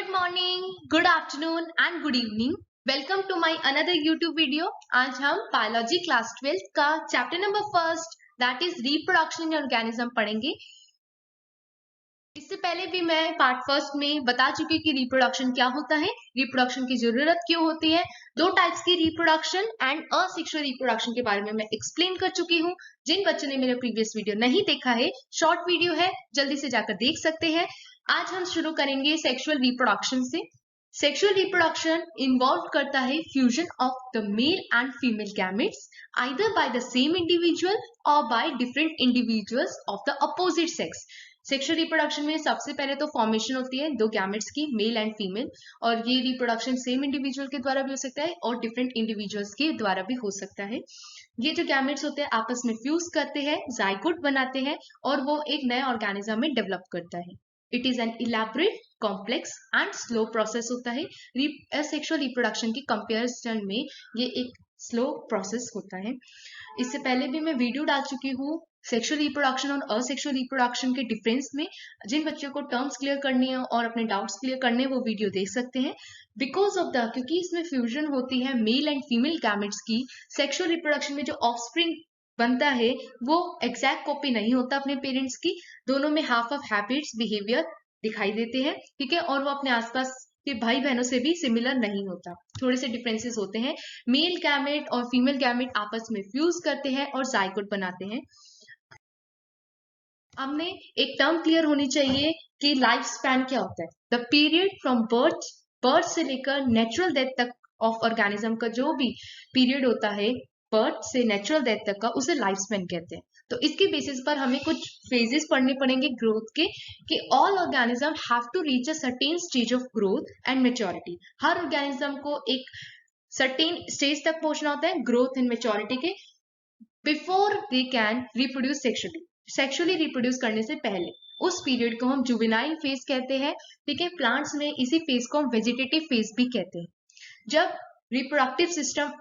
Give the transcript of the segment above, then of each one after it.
Good morning, good afternoon and good evening. Welcome to my another YouTube video. आज हम biology class 12 का chapter number first that is reproduction in organism पढ़ेंगे। इससे पहले भी मैं पार्ट फर्स्ट में बता चुकी कि रिप्रोडक्शन क्या होता है, रिप्रोडक्शन की जरूरत क्यों होती है, दो टाइप्स की रिप्रोडक्शन एंड असेक्सुअल रिप्रोडक्शन के बारे में मैं एक्सप्लेन कर चुकी हूँ। जिन बच्चों ने मेरा प्रीवियस वीडियो नहीं देखा है, शॉर्ट वीडियो है, जल्दी से जाकर देख सकते हैं। आज हम शुरू करेंगे सेक्सुअल रिप्रोडक्शन से। सेक्सुअल रिप्रोडक्शन इन्वॉल्व करता है fusion of the male and female gametes either by the same individual और by different individuals of the opposite sex. Sexual reproduction में सबसे पहले तो फॉर्मेशन होती है दो गैमेट्स की, मेल एंड फीमेल, और ये रिप्रोडक्शन सेम इंडिविजुअल के द्वारा भी हो सकता है और डिफरेंट इंडिविजुअल्स के द्वारा भी हो सकता है। ये जो गैमेट्स होते हैं आपस में फ्यूज करते हैं, जाइगोट बनाते हैं और वो एक नए ऑर्गेनिज्म में डेवलप करता है। It is an elaborate, complex and slow process होता है। सेक्सुअल रिप्रोडक्शन की कंपैरिजन में ये एक स्लो प्रोसेस होता है। इससे पहले भी मैं वीडियो डाल चुकी हूँ सेक्सुअल रिप्रोडक्शन और असेक्सुअल रिप्रोडक्शन के डिफरेंस में। जिन बच्चों को टर्म्स क्लियर करनी है और अपने डाउट्स क्लियर करने हैं वो वीडियो देख सकते हैं। बिकॉज ऑफ द क्योंकि इसमें फ्यूजन होती है मेल एंड फीमेल गैमेट्स की, सेक्सुअल रिप्रोडक्शन में जो ऑफस्प्रिंग बनता है वो एग्जैक्ट कॉपी नहीं होता अपने पेरेंट्स की। दोनों में हाफ ऑफ हैबिट्स, बिहेवियर दिखाई देते हैं, ठीक है, और वो अपने आसपास के भाई बहनों से भी सिमिलर नहीं होता, थोड़े से डिफरेंसेस होते हैं। मेल गैमेट और फीमेल गैमेट आपस में फ्यूज करते हैं और जाइगोट बनाते हैं। हमने एक टर्म क्लियर होनी चाहिए कि लाइफ स्पैन क्या होता है। द पीरियड फ्रॉम बर्थ से लेकर नेचुरल डेथ तक ऑफ ऑर्गेनिज्म का जो भी पीरियड होता है बर्थ से नेचुरल डेथ तक का, उसे लाइफ स्पैन कहते हैं। तो इसके बेसिस पर हमें कुछ फेजेस पढ़ने पड़ेंगे ग्रोथ के, कि all organism have to reach a certain stage of growth and maturity. हर ऑर्गेनिज्म को एक सर्टेन स्टेज तक पहुंचना होता है ग्रोथ एंड मेच्योरिटी के, before they can reproduce sexually reproduce करने से पहले। उस पीरियड को हम जुवेनाइल फेज कहते हैं, ठीक है। प्लांट्स में इसी फेज को हम वेजिटेटिव फेज भी कहते हैं। जब रिप्रोडक्टिव सिस्टम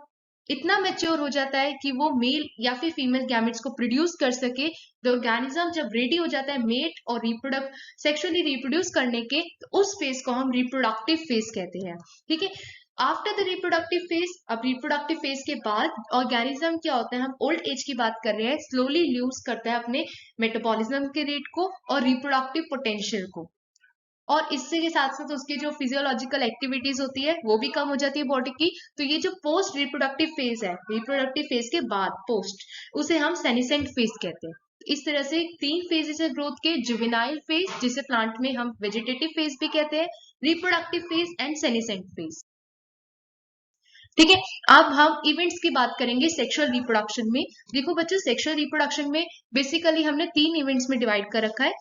इतना मैच्योर हो जाता है कि वो मेल या फिर फीमेल गैमेट्स को प्रोड्यूस कर सके, द ऑर्गेनिज्म जब रेडी हो जाता है मेट और सेक्सुअली रिप्रोड्यूस करने के, तो उस फेज को हम रिप्रोडक्टिव फेज कहते हैं, ठीक है। आफ्टर द रिप्रोडक्टिव फेज, अब रिप्रोडक्टिव फेज के बाद ऑर्गेनिज्म क्या होता है, हम ओल्ड एज की बात कर रहे हैं, स्लोली लूज करता है अपने मेटाबॉलिज्म के रेट को और रिप्रोडक्टिव पोटेंशियल को, और इससे के साथ साथ उसकी जो फिजियोलॉजिकल एक्टिविटीज होती है वो भी कम हो जाती है बॉडी की। तो ये जो पोस्ट रिप्रोडक्टिव फेज है, रिप्रोडक्टिव फेज के बाद पोस्ट, उसे हम सेनिसेंट फेज कहते हैं। इस तरह से तीन फेजेस है ग्रोथ के, जुवेनाइल फेज जिसे प्लांट में हम वेजिटेटिव फेज भी कहते हैं, रिप्रोडक्टिव फेज एंड सेनिसेंट फेज, ठीक है। अब हम इवेंट्स की बात करेंगे सेक्सुअल रिप्रोडक्शन में। देखो बच्चों, सेक्सुअल रिप्रोडक्शन में बेसिकली हमने तीन इवेंट्स में डिवाइड कर रखा है।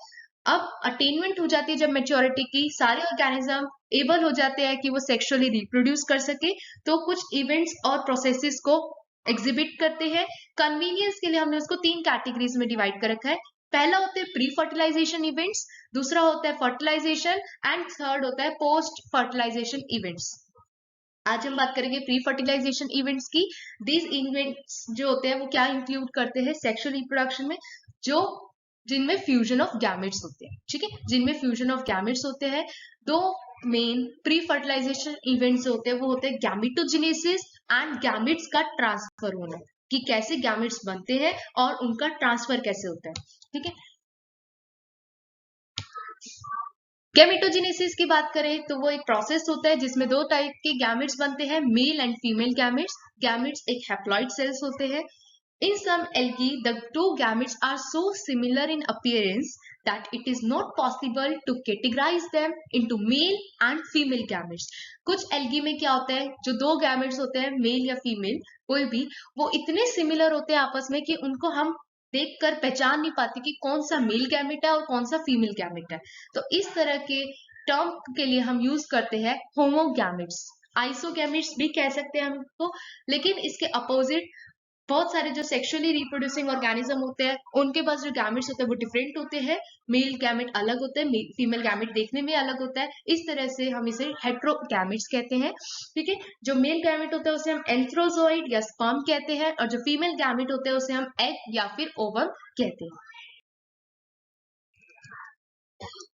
अब अटेनमेंट हो जाती है जब मेच्योरिटी की, सारे ऑर्गेनिज्म एबल हो जाते हैं कि वो सेक्सुअली रिप्रोड्यूस कर सके, तो कुछ इवेंट्स और प्रोसेसेस को एग्जिबिट करते हैं। कन्वीनियंस के लिए हमने उसको तीन कैटेगरीज में डिवाइड कर रखा है। पहला होता है प्री फर्टिलाइजेशन इवेंट्स, दूसरा होता है फर्टिलाइजेशन एंड थर्ड होता है पोस्ट फर्टिलाइजेशन इवेंट्स। आज हम बात करेंगे प्री फर्टिलाइजेशन इवेंट्स की। दीज इवेंट्स जो होते हैं वो क्या इंक्लूड करते हैं सेक्सुअल रिप्रोडक्शन में, जो जिनमें फ्यूजन ऑफ गैमेट्स होते हैं, ठीक है, जिनमें फ्यूजन ऑफ गैमेट्स होते हैं। दो मेन प्री फर्टिलाइजेशन इवेंट्स होते हैं, वो होते हैं गैमेटोजेनेसिस एंड गैमेट्स का ट्रांसफर होना, कि कैसे गैमेट्स बनते हैं और उनका ट्रांसफर कैसे होता है, ठीक है। गैमेटोजेनेसिस की बात करें तो वो एक प्रोसेस होता है जिसमें दो टाइप के गैमेट्स बनते हैं, mail and female gametes. Gametes एक हैप्लॉइड सेल्स होते हैं। In some algae, the two gametes are so similar in appearance that it is not possible to categorize them into male and female gametes. कुछ algae में क्या होता है, जो दो gametes होते हैं मेल या फीमेल कोई भी, वो इतने सिमिलर होते हैं आपस में कि उनको हम देखकर पहचान नहीं पाते कि कौन सा मेल गैमेट है और कौन सा फीमेल गैमेट है। तो इस तरह के टर्म के लिए हम यूज करते हैं होमोगैमेट्स, आइसोगैमेट्स भी कह सकते हैं हम उनको। लेकिन इसके अपोजिट बहुत सारे जो सेक्सुअली रिप्रोड्यूसिंग ऑर्गेनिज्म होते हैं उनके पास जो गैमेट्स होते हैं वो डिफरेंट होते हैं। मेल गैमेट अलग होते हैं, फीमेल गैमेट देखने में अलग होता है। इस तरह से हम इसे हेटेरोगैमेट्स कहते हैं, ठीक है। जो मेल गैमेट होता है उसे हम एंथ्रोजोइड या स्पर्म कहते हैं, और जो फीमेल गैमेट होते हैं उसे हम एग या फिर ओवम कहते हैं।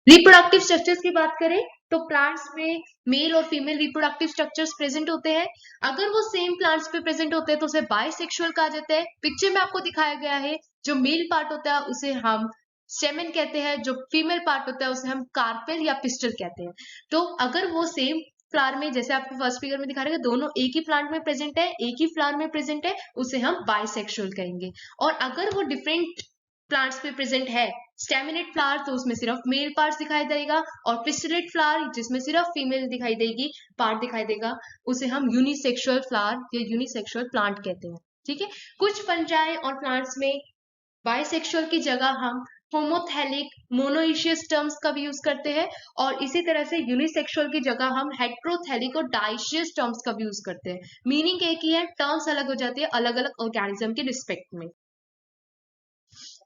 रिप्रोडक्टिव स्ट्रक्चर्स की बात करें तो प्लांट्स में मेल और फीमेल रिप्रोडक्टिव स्ट्रक्चर्स प्रेजेंट होते हैं। अगर वो सेम प्लांट्स पे प्रेजेंट होते हैं तो उसे बायसेक्सुअल कहा जाता है। पिक्चर में आपको दिखाया गया है, जो मेल पार्ट होता है उसे हम स्टेमन कहते हैं, जो फीमेल पार्ट होता है उसे हम कार्पेल या पिस्टल कहते हैं। तो अगर वो सेम फ्लावर में, जैसे आपको फर्स्ट फिगर में दिखा रहे हैं, दोनों एक ही प्लांट में प्रेजेंट है, एक ही फ्लावर में प्रेजेंट है, उसे हम बायसेक्सुअल कहेंगे। और अगर वो डिफरेंट प्लांट्स पे प्रेजेंट है, स्टेमिनेट फ्लावर, तो उसमें सिर्फ मेल पार्ट दिखाई देगा, और पिस्टिलेट फ्लावर जिसमें सिर्फ फीमेल दिखाई देगी, पार्ट दिखाई देगा, उसे हम यूनिसेक्सुअल फ्लावर या यूनिसेक्सुअल प्लांट कहते हैं। ठीक है, कुछ फंजाई और प्लांट्स में बाइसेक्सुअल की जगह हम होमोथैलिक, मोनोइशियस टर्म्स का भी यूज करते हैं, और इसी तरह से यूनिसेक्सुअल की जगह हम हेट्रोथैलिक और डाइशियस टर्म्स का भी यूज करते हैं। मीनिंग एक ही है, टर्म्स अलग हो जाती है अलग अलग ऑर्गेनिज्म के रिस्पेक्ट में।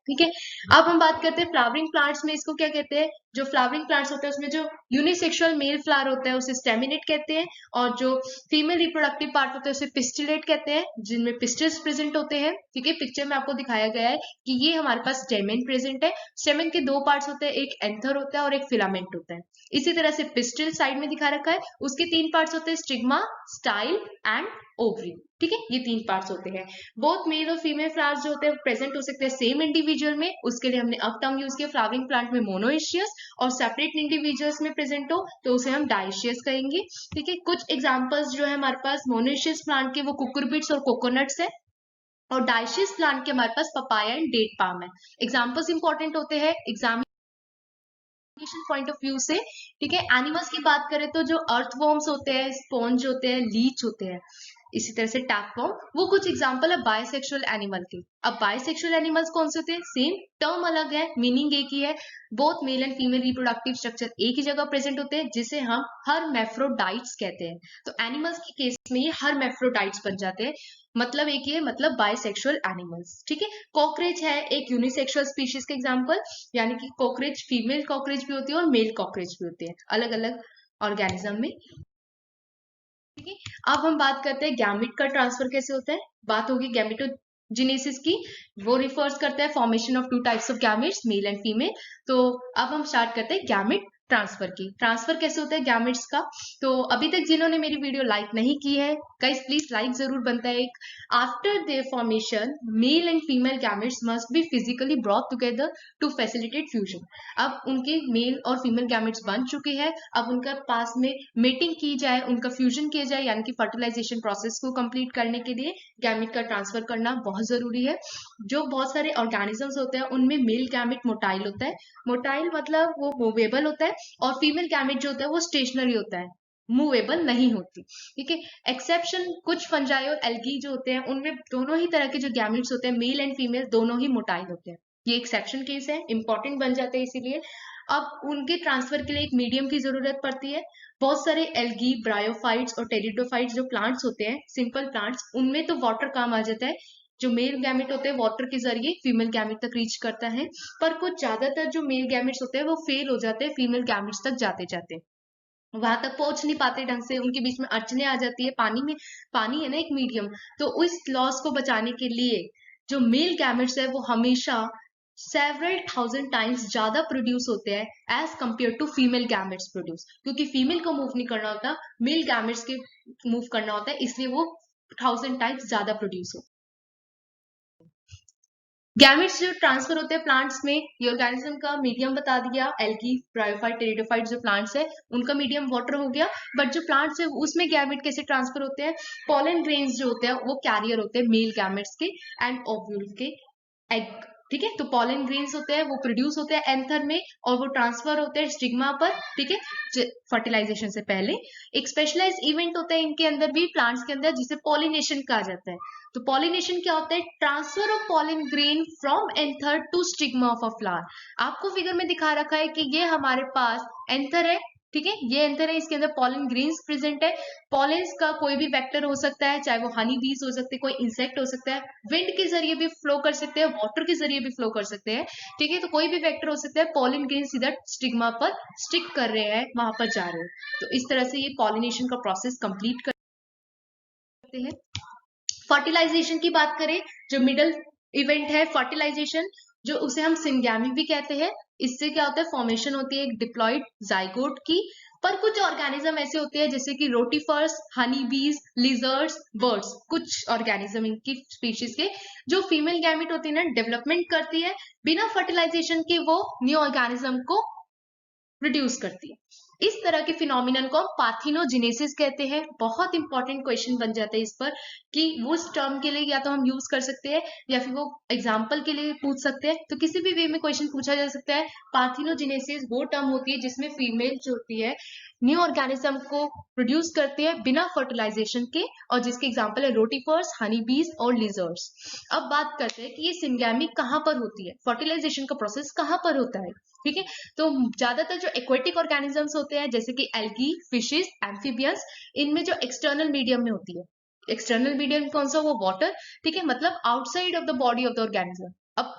ठीक है, अब हम बात करते हैं फ्लावरिंग प्लांट्स में इसको क्या कहते हैं। जो फ्लावरिंग प्लांट्स होते हैं उसमें जो यूनिसेक्सुअल मेल फ्लावर होता है उसे स्टेमिनेट कहते हैं, और जो फीमेल रिप्रोडक्टिव पार्ट होता है उसे पिस्टिलेट कहते हैं, जिनमें पिस्टल्स प्रेजेंट होते हैं। ठीक है, पिक्चर में आपको दिखाया गया है कि ये हमारे पास स्टेमेन प्रेजेंट है। स्टेमेन के दो पार्ट्स होते हैं, एक एंथर होता है और एक फिलामेंट होता है। इसी तरह से पिस्टिल साइड में दिखा रखा है, उसके तीन पार्ट्स होते हैं, स्टिग्मा, स्टाइल एंड ओवरी। ठीक है, ये तीन पार्ट्स होते हैं। बोथ मेल और फीमेल फ्लावर्स जो होते हैं प्रेजेंट हो सकते हैं सेम इंडिविजुअल में, उसके लिए हमने अब टर्म यूज किया फ्लावरिंग प्लांट में मोनोइशियस, और सेपरेट इंडिविजुअल्स में प्रेजेंट हो तो उसे हम डाइशियस कहेंगे। ठीक है, कुछ एग्जांपल्स जो है हमारे पास मोनोइशियस प्लांट के वो कुकुरबिट्स और कोकोनट्स है, और डाइशियस प्लांट के हमारे पास पपाया एंड डेट पाम है। एग्जाम्पल्स इंपॉर्टेंट होते हैं एग्जाम पॉइंट ऑफ व्यू से। ठीक है, एनिमल्स की बात करें तो जो अर्थवॉर्म्स होते हैं, स्पॉन्ज होते हैं, लीच होते हैं, इसी तरह से टैपवॉर्म, वो कुछ एग्जांपल है बायसेक्सुअल एनिमल के। अब बायसेक्सुअल एनिमल्स कौन से होते हैं, सेम टर्म अलग है, मीनिंग एक ही है, both male and female reproductive structure एक ही जगह प्रेजेंट होते हैं, जिसे हम हर्मैफ्रोडाइट्स कहते हैं। तो एनिमल्स के केस में ये हर्मैफ्रोडाइट्स बन जाते हैं, मतलब एक ही है, मतलब बायसेक्सुअल एनिमल्स। ठीक है, कॉकरेच है एक यूनिसेक्सुअल स्पीशीज का एग्जाम्पल, यानी कि कॉकरेच, फीमेल कॉकरेच भी होती है और मेल कॉकरेच भी होती है अलग अलग ऑर्गेनिज्म में। ठीक है, अब हम बात करते हैं गैमिट का ट्रांसफर कैसे होता है। बात होगी गैमेटोजेनेसिस की, वो रिफर्स करता है formation of two types of gametes, mail and female. तो अब हम स्टार्ट करते हैं गैमेट ट्रांसफर की। ट्रांसफर कैसे होता है गैमेट्स का, तो अभी तक जिन्होंने मेरी वीडियो लाइक नहीं की है, गाइस प्लीज लाइक जरूर बनता है एक। After their formation male and female gametes must be physically brought together to facilitate fusion. अब उनके मेल और फीमेल गैमेट्स बन चुके हैं, अब उनका पास में मेटिंग की जाए, उनका फ्यूजन किया जाए, यानी कि फर्टिलाइजेशन प्रोसेस को कंप्लीट करने के लिए गैमेट का ट्रांसफर करना बहुत जरूरी है। जो बहुत सारे ऑर्गेनिजम्स होते हैं उनमें मेल गैमेट मोटाइल होता है, मोटाइल मतलब वो मूवेबल होता है, और फीमेल गैमेट जो होता है वो स्टेशनरी होता है, मूवेबल नहीं होती। ठीक है, एक्सेप्शन कुछ फंजाई और एल्गी जो होते हैं उनमें दोनों ही तरह के जो गैमेट्स होते हैं, मेल एंड फीमेल दोनों ही मोटाइल होते हैं। ये एक्सेप्शन केस है, इंपॉर्टेंट बन जाते हैं इसीलिए। अब उनके ट्रांसफर के लिए एक मीडियम की जरूरत पड़ती है। बहुत सारे एल्गी, ब्रायोफाइट्स और टेरिडोफाइट्स जो प्लांट्स होते हैं, सिंपल प्लांट्स, उनमें तो वाटर काम आ जाता है, जो मेल गैमेट होते हैं वाटर के जरिए फीमेल गैमेट तक रीच करता है। पर कुछ ज्यादातर जो मेल गैमेट्स होते हैं वो फेल हो जाते हैं फीमेल गैमेट्स तक जाते जाते, वहां तक पहुंच नहीं पाते ढंग से, उनके बीच में अड़चने आ जाती है। पानी में, पानी है ना एक मीडियम, तो उस लॉस को बचाने के लिए जो मेल गैमेट्स है वो हमेशा सेवरल थाउजेंड टाइम्स ज्यादा प्रोड्यूस होते हैं as compare to female gametes produce, क्योंकि फीमेल को मूव नहीं करना होता, मेल गैमेट्स के मूव करना होता है, इसलिए वो 1000 टाइम्स ज्यादा प्रोड्यूस होते हैं। गैमेट्स जो ट्रांसफर होते हैं प्लांट्स में, ये ऑर्गेनिज्म का मीडियम बता दिया, एल्गी, ब्रायोफाइट, टेरिडोफाइट जो प्लांट्स है उनका मीडियम वाटर हो गया। बट जो प्लांट्स है उसमें गैमेट कैसे ट्रांसफर होते हैं, पॉलन ग्रेन्स जो होते हैं वो कैरियर होते हैं मेल गैमेट्स के एंड ओव्यूल के एग। ठीक है, तो पॉलन ग्रेन्स होते हैं वो प्रोड्यूस होते हैं एंथर में, और वो ट्रांसफर होते हैं स्टिग्मा पर। ठीक है, फर्टिलाइजेशन से पहले एक स्पेशलाइज इवेंट होता है इनके अंदर भी, प्लांट्स के अंदर, जिसे पॉलिनेशन कहा जाता है। तो पॉलिनेशन क्या होता है, transfer of pollen grain from anther to stigma of a flower. आपको फिगर में दिखा रखा है कि ये हमारे पास एंथर है। ठीक है, ये एंथर है, इसके अंदर पॉलन ग्रेन्स प्रेजेंट है। पॉलेंस का कोई भी वेक्टर हो सकता है, चाहे वो हनी बीज हो सकते हैं, कोई इंसेक्ट हो सकता है, विंड के जरिए भी फ्लो कर सकते हैं, वाटर के जरिए भी फ्लो कर सकते हैं। ठीक है, तो कोई भी वेक्टर हो सकता है, पॉलन ग्रेन सीधा स्टिग्मा पर स्टिक कर रहे हैं, वहां पर जा रहे हैं, तो इस तरह से ये पॉलिनेशन का प्रोसेस कंप्लीट करते हैं। फर्टिलाइजेशन की बात करें, जो मिडल इवेंट है फर्टिलाइजेशन, जो उसे हम सिंगैमी भी कहते हैं। इससे क्या होता है, फॉर्मेशन होती है एक डिप्लॉइड जाइगोट की। पर कुछ ऑर्गेनिज्म ऐसे होते हैं जैसे कि रोटीफर्स, हनी बीज, लिजर्ड्स, बर्ड्स, कुछ ऑर्गेनिज्म इनकी स्पीशीज के जो फीमेल गैमेट होती है ना, डेवलपमेंट करती है बिना फर्टिलाइजेशन के, वो न्यू ऑर्गेनिज्म को प्रोड्यूस करती है। इस तरह के फिनोमिनन को हम पार्थिनोजेनेसिस कहते हैं। बहुत इंपॉर्टेंट क्वेश्चन बन जाता है इस पर कि वो उस टर्म के लिए या तो हम यूज कर सकते हैं या फिर वो एग्जाम्पल के लिए पूछ सकते हैं, तो किसी भी वे में क्वेश्चन पूछा जा सकता है। पार्थिनोजेनेसिस वो टर्म होती है जिसमें फीमेल जो होती है न्यू ऑर्गेनिज्म को प्रोड्यूस करती है बिना फर्टिलाइजेशन के, और जिसके एग्जाम्पल है रोटीफर्स, हनी बीज और लिजर्ड्स। अब बात करते हैं कि ये सिंगैमी कहाँ पर होती है, फर्टिलाइजेशन का प्रोसेस कहाँ पर होता है। ठीक है, तो ज्यादातर जो एक्वेटिक ऑर्गेनिजम्स होते हैं जैसे कि एल्गी, फिशेस, एम्फीबियंस, इनमें जो एक्सटर्नल मीडियम में होती है। एक्सटर्नल मीडियम कौन सा, वो वाटर। ठीक है, मतलब outside of the body of the organism. अब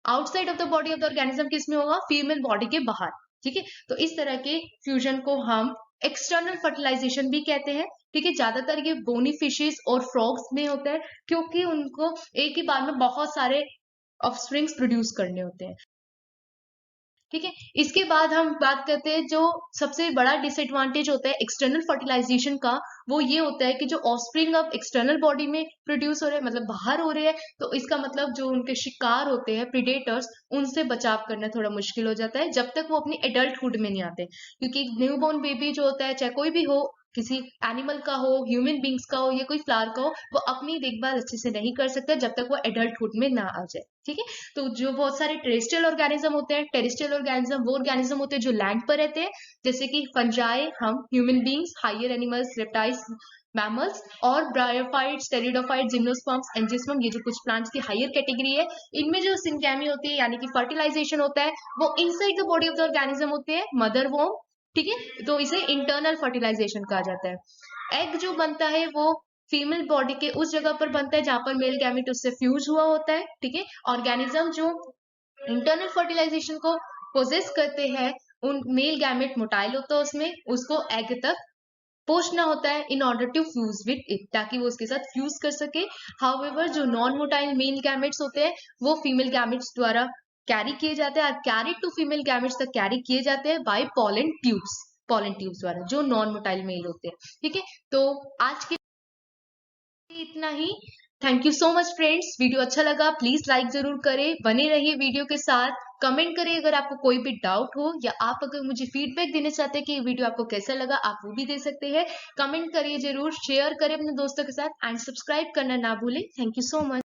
outside of the body of the organism किसमें होगा, फीमेल बॉडी के बाहर। ठीक है, तो इस तरह के फ्यूजन को हम एक्सटर्नल फर्टिलाइजेशन भी कहते हैं। ठीक है, ज्यादातर ये बोनी फिशेस और फ्रॉग्स में होता है क्योंकि उनको एक ही बार में बहुत सारे ऑफस्प्रिंग्स प्रोड्यूस करने होते हैं। ठीक है, इसके बाद हम बात करते हैं जो सबसे बड़ा डिसएडवांटेज होता है एक्सटर्नल फर्टिलाइजेशन का, वो ये होता है कि जो ऑफस्प्रिंग अब एक्सटर्नल बॉडी में प्रोड्यूस हो रहे हैं, मतलब बाहर हो रहे हैं, तो इसका मतलब जो उनके शिकार होते हैं प्रीडेटर्स, उनसे बचाव करना थोड़ा मुश्किल हो जाता है जब तक वो अपनी एडल्टहुड में नहीं आते। क्योंकि न्यूबॉर्न बेबी जो होता है, चाहे कोई भी हो, किसी एनिमल का हो, ह्यूमन बींग्स का हो या कोई फ्लावर का हो, वो अपनी देखभाल अच्छे से नहीं कर सकता जब तक वो एडल्टहुड में ना आ जाए। ठीक है, तो जो बहुत सारे टेरेस्ट्रियल ऑर्गेनिज्म होते हैं, टेरेस्ट्रियल ऑर्गेनिज्म वो ऑर्गेनिज्म होते हैं जो लैंड पर रहते हैं, जैसे कि फंजाई, हम human beings, higher animals, reptiles, mammals, और ब्रायोफाइट्स, टेरिडोफाइट्स, जिम्नोस्पर्म्स, एंजियोस्पर्म, ये जो कुछ प्लांट्स की हायर कैटेगरी है, इनमें जो सिंगैमी होती है यानी कि फर्टिलाइजेशन होता है वो inside the body of the organism होते हैं, मदर वोम। ठीक है, तो इसे इंटरनल फर्टिलाइजेशन कहा जाता है। एग जो बनता है वो फीमेल बॉडी के उस जगह पर बनता है जहां पर मेल गैमेट उससे फ्यूज हुआ होता है। ठीक है, ऑर्गेनिज्म जो इंटरनल फर्टिलाइजेशन को पोजेस करते हैं, उन मेल गैमेट मोटाइल होता है उसमें, उसको एग तक पहुंचना होता है in order to fuse with it, ताकि वो उसके साथ फ्यूज कर सके। हाउएवर जो नॉन मोटाइल मेल गैमेट्स होते हैं वो फीमेल गैमेट्स द्वारा कैरी किए जाते हैं, और कैरी टू फीमेल गैमेट्स तक कैरी किए जाते हैं बाय पॉलन ट्यूब्स द्वारा, जो नॉन मोटाइल मेल होते हैं। ठीक है, तो आज के इतना ही। Thank you so much friends, video अच्छा लगा प्लीज लाइक जरूर करें, बने रहिए वीडियो के साथ, कमेंट करिए अगर आपको कोई भी डाउट हो, या आप अगर मुझे फीडबैक देना चाहते हैं कि ये वीडियो आपको कैसा लगा, आप वो भी दे सकते हैं। कमेंट करिए जरूर, शेयर करें अपने दोस्तों के साथ, एंड सब्सक्राइब करना ना भूलें। Thank you so much.